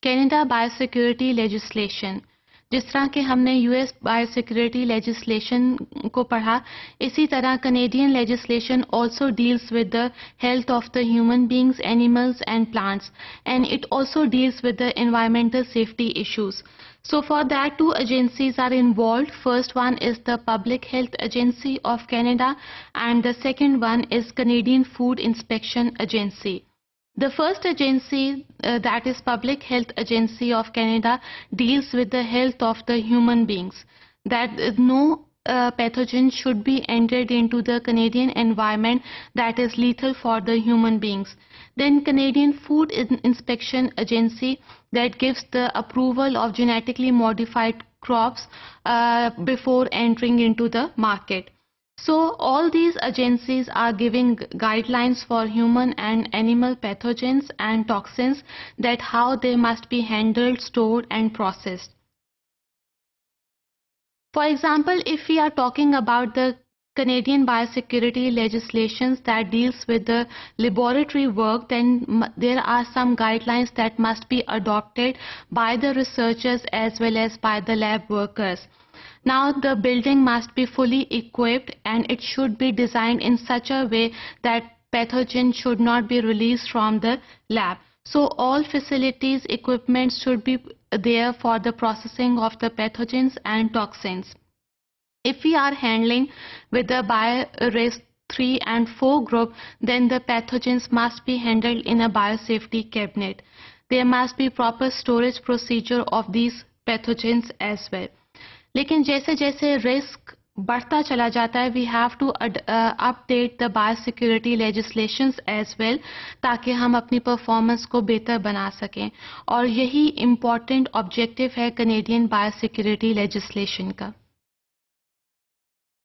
Canada biosecurity legislation. जिस तरह के हमने यूएस बायोसिक्योरिटी लेजिस्लेशन को पढ़ा, इसी तरह Canadian legislation also deals with the health of the human beings, animals and plants, and it also deals with the environmental safety issues. So for that, two agencies are involved. First one is the Public Health Agency of Canada and the second one is Canadian Food Inspection Agency. The first agency, that is Public Health Agency of Canada, deals with the health of the human beings, that no pathogen should be entered into the Canadian environment that is lethal for the human beings. Then Canadian Food Inspection Agency, that gives the approval of genetically modified crops before entering into the market. So all these agencies are giving guidelines for human and animal pathogens and toxins, that how they must be handled, stored and processed. For example, if we are talking about the Canadian biosecurity legislations that deals with the laboratory work, then there are some guidelines that must be adopted by the researchers as well as by the lab workers. Now the building must be fully equipped and it should be designed in such a way that pathogen should not be released from the lab. So all facilities, equipment should be there for the processing of the pathogens and toxins. If we are handling with the BioRes 3 and 4 group, then the pathogens must be handled in a biosafety cabinet. There must be proper storage procedure of these pathogens as well. लेकिन जैसे जैसे risk बढ़ता चला जाता है, we have to update the biosecurity legislations as well, ताकि हम अपनी परफॉर्मेंस को बेहतर बना सकें, और यही इम्पॉर्टेंट ऑब्जेक्टिव है कनेडियन बायोसिक्योरिटी लेजिस्लेशन का.